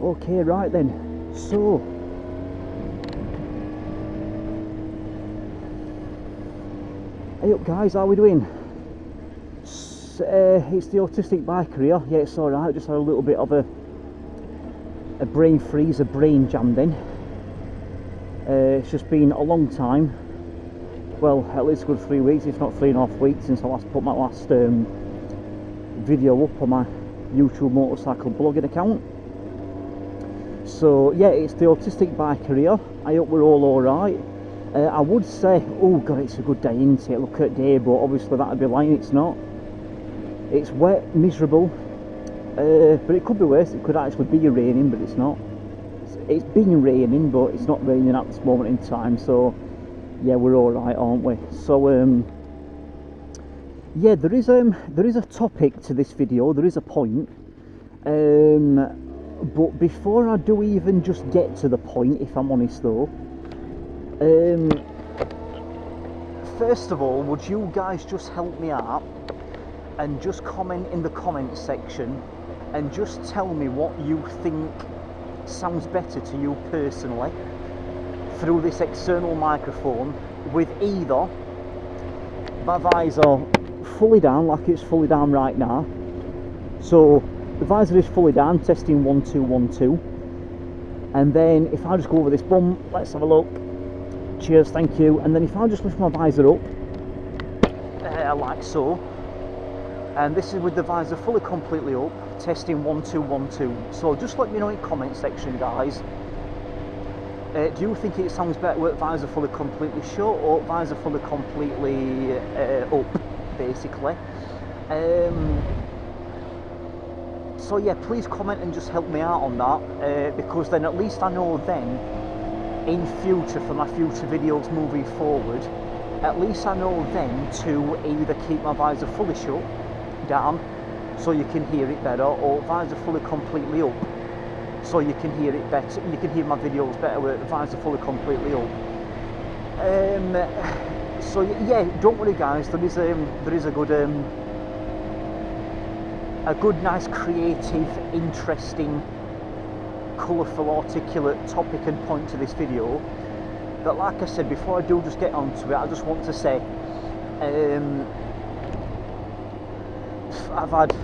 Okay, right then. So, hey up guys, how we doing? It's the Autistic biker here. Yeah, it's alright, just had a little bit of a brain freeze, a brain jammed in. It's just been a long time. Well, at least a good 3 weeks, if not 3.5 weeks, since I last put my last video up on my YouTube motorcycle blogging account. So yeah, it's the Autistic biker here. I hope we're all alright. I would say, oh god, it's a good day, isn't it? Look at day, but obviously that'd be lying, it's not. It's wet, miserable, but it could be worse. It could actually be raining, but it's not. It's been raining, but it's not raining at this moment in time, so yeah, we're alright, aren't we? So yeah, there is a topic to this video, there is a point, but before I do even just get to the point, if I'm honest though, first of all, would you guys just help me out and just comment in the comment section and just tell me what you think sounds better to you personally through this external microphone, with either my visor fully down, like it's fully down right now. So the visor is fully down, testing 1 2 1 2, and then if I just go over this bump, let's have a look. Cheers, thank you. And then if I just lift my visor up, like so, and this is with the visor fully completely up, testing 1 2 1 2. So just let me know in the comment section, guys. Do you think it sounds better with visor fully completely shut or visor fully completely up, basically? So yeah, please comment and just help me out on that, because then at least I know then, in future, for my future videos moving forward, at least I know then to either keep my visor fully shut, down, so you can hear it better, or visor fully completely up, so you can hear it better. You can hear my videos better with the visor fully completely up. So yeah, don't worry guys, there is a good, nice, creative, interesting, colourful, articulate topic and point to this video. But like I said, before I do just get onto it, I just want to say, I've had,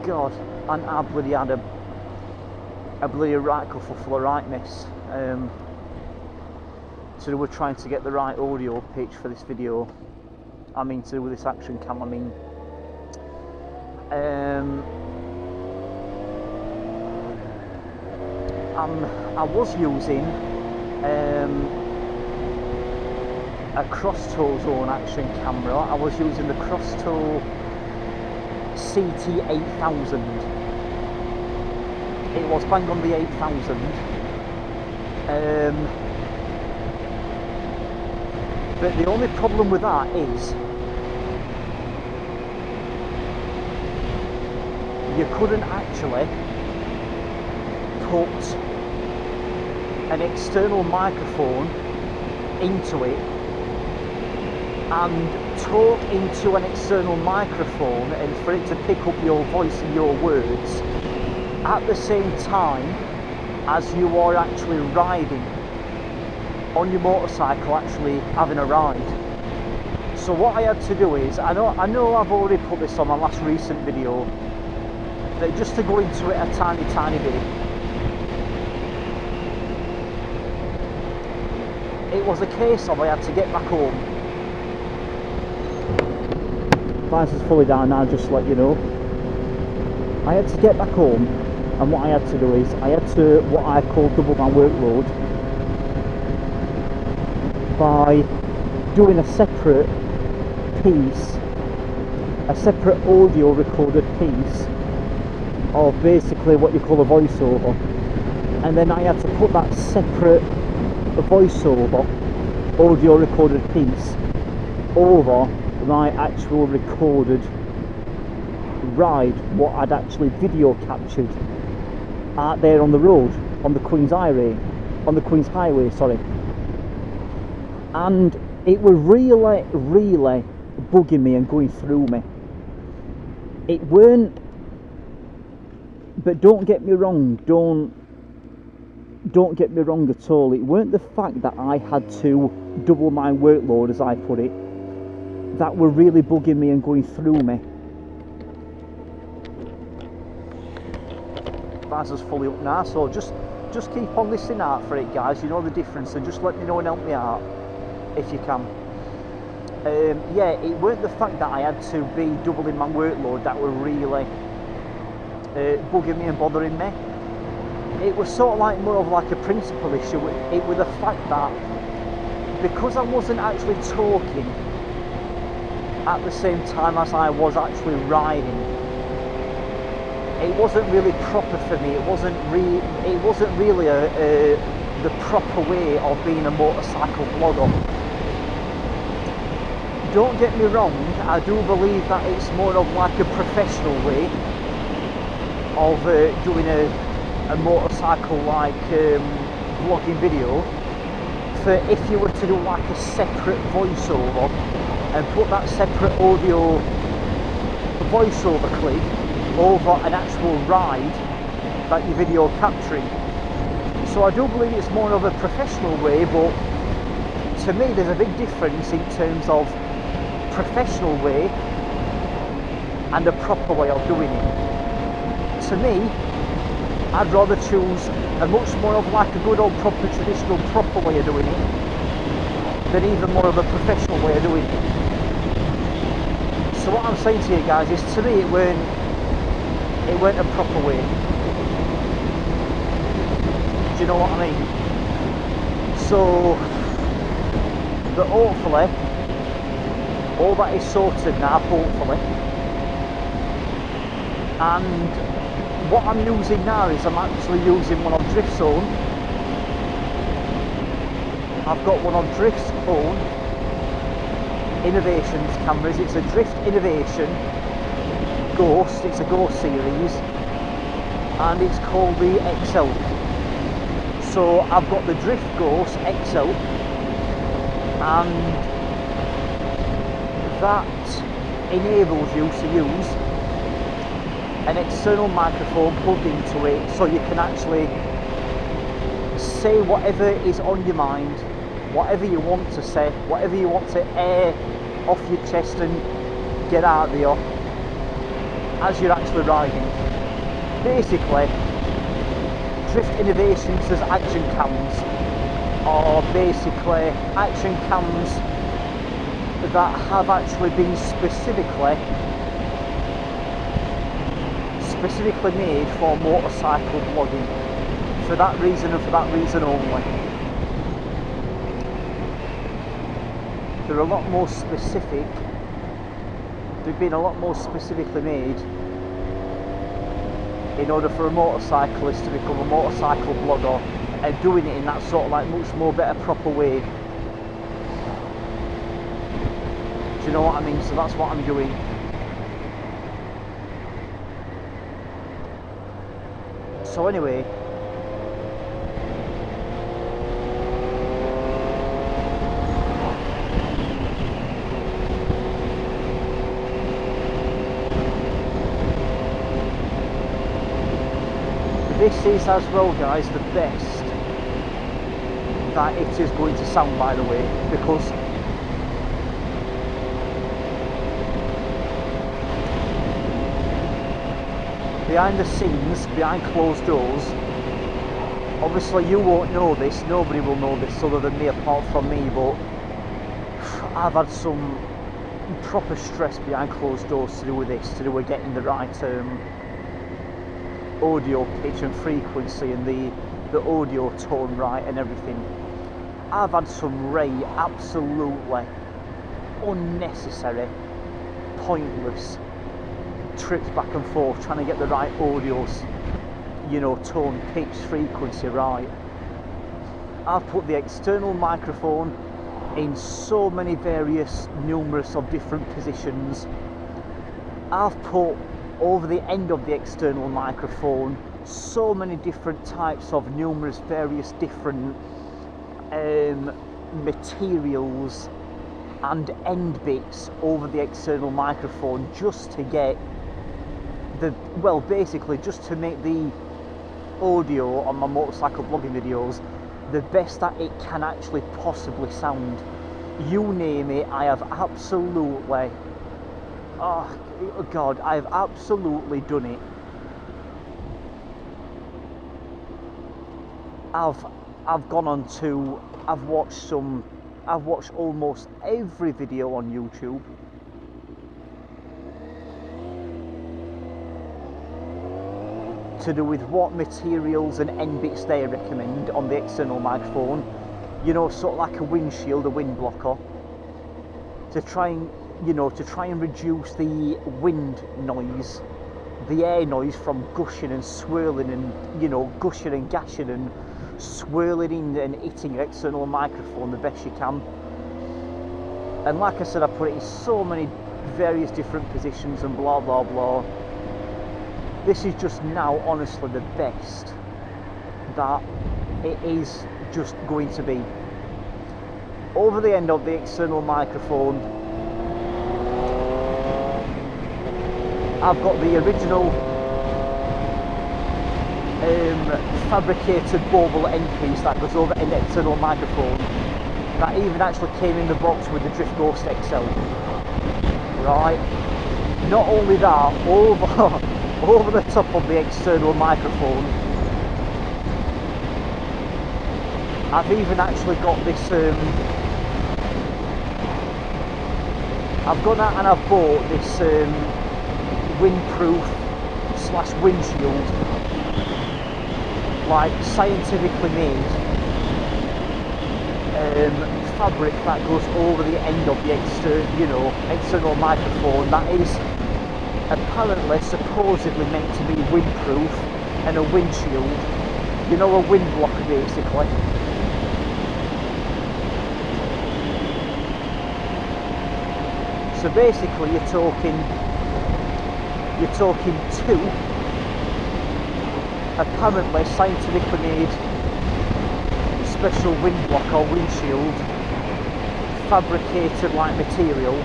God, and I bloody had a bloody right cuffle full of rightness. To do with trying to get the right audio pitch for this video. I mean, to do with this action cam, I mean. I was using a cross-toe zone action camera. I was using the cross-toe CT8000. It was bang on the 8000. But the only problem with that is you couldn't actually put an external microphone into it and talk into an external microphone and for it to pick up your voice and your words at the same time as you are actually riding on your motorcycle, actually having a ride. So what I had to do is, I know I've already put this on my last recent video, but just to go into it a tiny bit, it was a case of I had to get back home. Visor's fully down now, just to let you know. I had to get back home, and what I had to do is, I had to, what I call, double my workload by doing a separate piece, a separate audio recorded piece of basically what you call a voiceover, and then I had to put that separate voiceover audio recorded piece over my actual recorded ride, what I'd actually video captured out there on the road, on the Queen's Highway, sorry. And it was really bugging me and going through me. It weren't, but don't get me wrong, don't don't get me wrong at all, it weren't the fact that I had to double my workload, as I put it, that were really bugging me and going through me. Visor's fully up now, so just keep on listening out for it, guys. You know the difference, and just let me know and help me out if you can. Yeah, it weren't the fact that I had to be doubling my workload that were really bugging me and bothering me. It was sort of like more of like a principal issue. It was the fact that because I wasn't actually talking at the same time as I was actually riding, it wasn't really proper for me. It wasn't really the proper way of being a motorcycle blogger. Don't get me wrong, I do believe that it's more of like a professional way of doing a motorcycle like vlogging video. For if you were to do like a separate voiceover and put that separate audio voiceover clip over an actual ride that your video capturing. So I do believe it's more of a professional way, but to me there's a big difference in terms of professional way and a proper way of doing it. To me, I'd rather choose a much more of like a good old proper traditional proper way of doing it than even more of a professional way of doing it. So what I'm saying to you guys is, to me it weren't a proper way. Do you know what I mean? So but hopefully all that is sorted now, hopefully. And what I'm using now is I'm actually using one of Drift's own. I've got one of Drift's own Innovations cameras. It's a Drift Innovation Ghost. It's a Ghost series, and it's called the XL. So I've got the Drift Ghost XL, and that enables you to use an external microphone plugged into it, so you can actually say whatever is on your mind, whatever you want to say, whatever you want to air off your chest and get out there as you're actually riding. Basically, Drift Innovations' action cams are basically action cams that have actually been specifically made for motorcycle vlogging, for that reason and for that reason only. They're a lot more specific. They've been a lot more specifically made in order for a motorcyclist to become a motorcycle vlogger, and doing it in that sort of like much more better proper way. Do you know what I mean? So that's what I'm doing. So anyway, this is as well, guys, the best that it is going to sound, by the way, because behind the scenes, behind closed doors, obviously you won't know this, nobody will know this other than me, apart from me, but I've had some proper stress behind closed doors to do with this, to do with getting the right audio pitch and frequency and the audio tone right and everything. I've had some absolutely unnecessary, pointless trips back and forth trying to get the right audio, you know, tone, pitch, frequency right. I've put the external microphone in so many numerous of different positions. I've put over the end of the external microphone so many different types of numerous various different materials and end bits over the external microphone, just to get basically just to make the audio on my motorcycle blogging videos the best that it can actually possibly sound. You name it, I have absolutely, oh God, I have absolutely done it. I've gone on to, I've watched almost every video on YouTube. To do with what materials and end bits they recommend on the external microphone, you know, sort of like a windshield, a wind blocker, to try and reduce the wind noise, the air noise from gushing and swirling and, you know, gushing and gashing and swirling in and hitting your external microphone the best you can. And like I said, I put it in so many various different positions and blah blah blah. This is just now honestly the best that it is just going to be. Over the end of the external microphone, I've got the original fabricated bauble end piece that goes over in the external microphone, that even actually came in the box with the Drift Ghost XL. Right, not only that, over the top of the external microphone, I've even actually got this, I've gone out and I've bought this windproof / windshield, like scientifically made fabric that goes over the end of the external microphone, that is apparently supposedly meant to be windproof and a windshield, you know, a wind blocker basically. So basically you're talking two apparently scientifically made special wind block or windshield fabricated like material,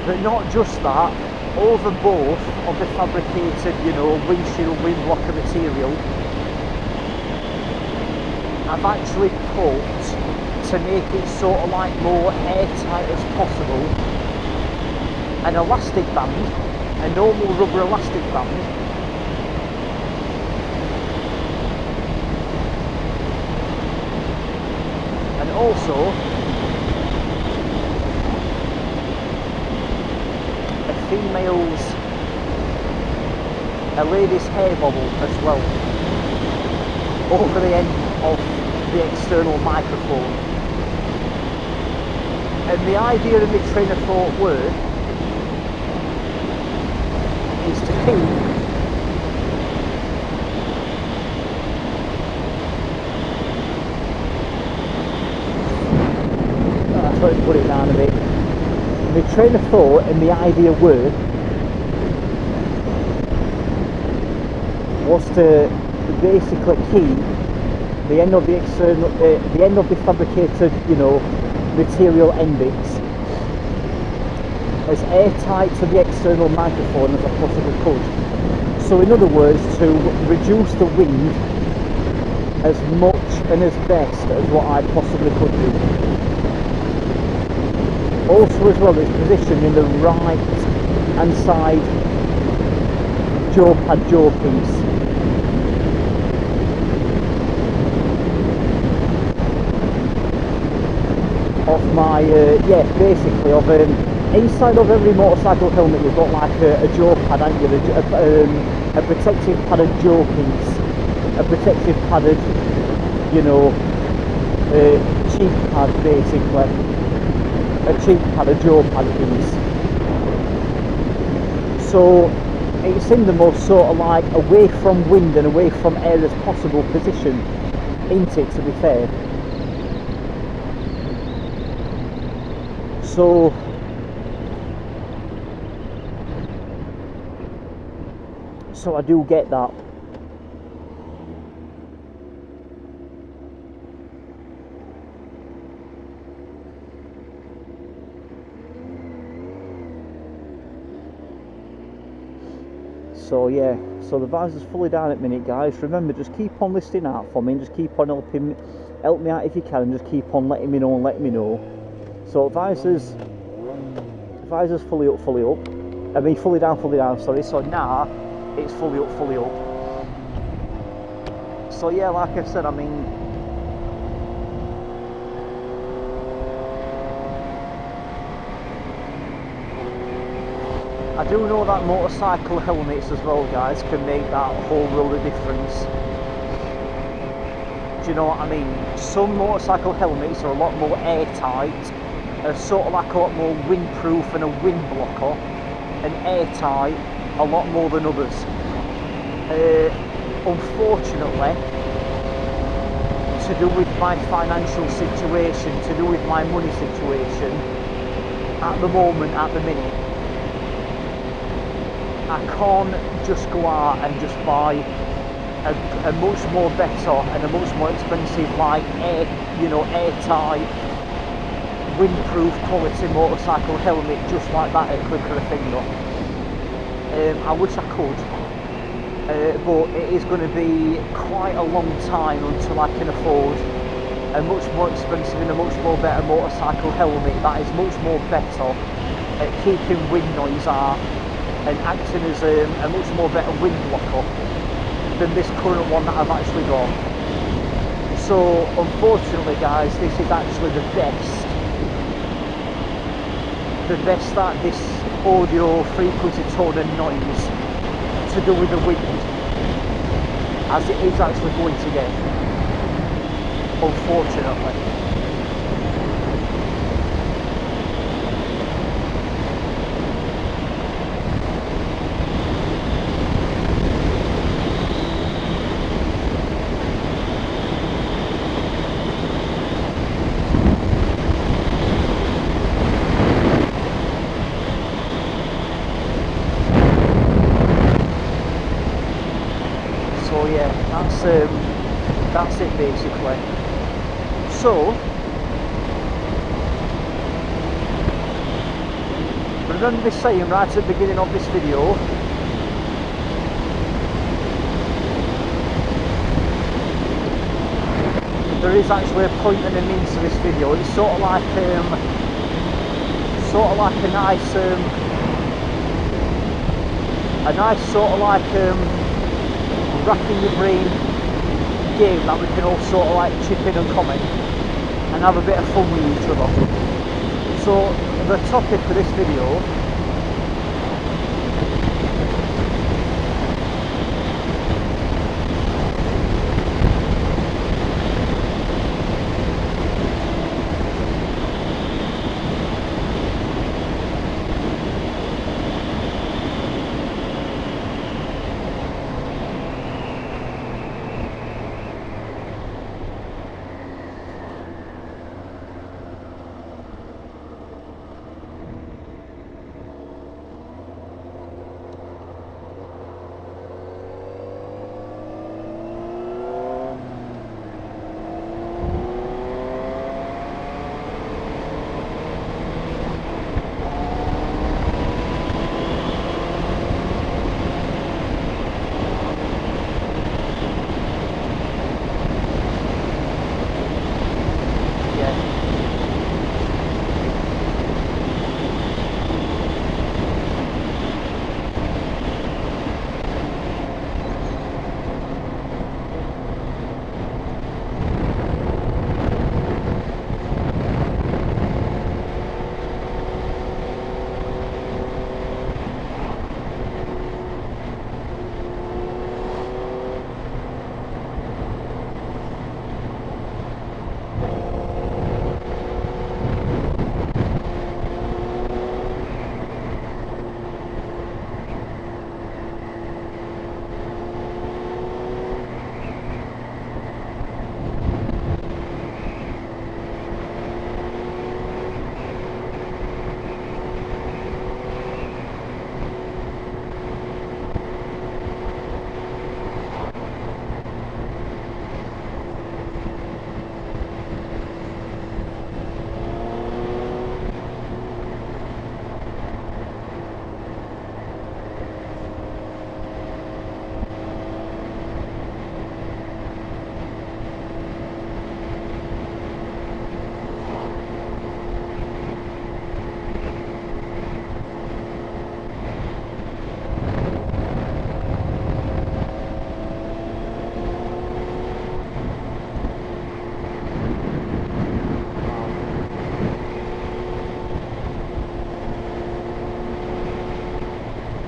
but not just that, over both of the fabricated, you know, windshield wind blocker material, I've actually put, to make it sort of like more airtight as possible, an elastic band, a normal rubber elastic band, and also a lady's hair bobble as well, over the end of the external microphone. And the idea of my train of thought were is to keep that's what I put it down a bit. My train of thought and the idea was to basically keep the end of the external, the end of the fabricated, you know, material end bits as airtight to the external microphone as I possibly could. So in other words, to reduce the wind as much and as best as what I possibly could do. Also as well, it's positioned in the right hand side jaw pad jaw piece. Of my, basically of inside of every motorcycle helmet you've got like a jaw pad, haven't you? A protective padded jaw piece, a protective padded, you know, cheek pad basically, a cheek pad, a jaw pad piece. So it's in the most sort of like away from wind and away from air as possible position, ain't it, to be fair? So I do get that. So yeah, so the visor's fully down at the minute, guys. Remember, just keep on listening out for me and just keep on help me out if you can, and just keep on letting me know and letting me know. So visor's fully up, I mean fully down, sorry. So now it's fully up. So yeah, like I said, I mean, I do know that motorcycle helmets as well, guys, can make that whole world of difference. Do you know what I mean? Some motorcycle helmets are a lot more airtight, are sort of like a lot more windproof and a wind blocker, and airtight a lot more than others. Unfortunately, to do with my financial situation, to do with my money situation, at the minute, I can't just go out and just buy a much more better and a much more expensive, like airtight, windproof quality motorcycle helmet just like that at a click of a finger. I wish I could, but it is going to be quite a long time until I can afford a much more expensive and a much more better motorcycle helmet that is much more better at keeping wind noise out and acting as a much more better wind blocker than this current one that I've actually got. So unfortunately, guys, this is actually the best that this audio frequency, tone and noise to do with the wind as it is actually going to get, unfortunately. So yeah, that's it basically. So remember me saying right at the beginning of this video, there is actually a point and a means to this video. It's sort of like a nice sort of like racking your brain game that we can all sort of like chip in and comment and have a bit of fun with each other. So the topic for this video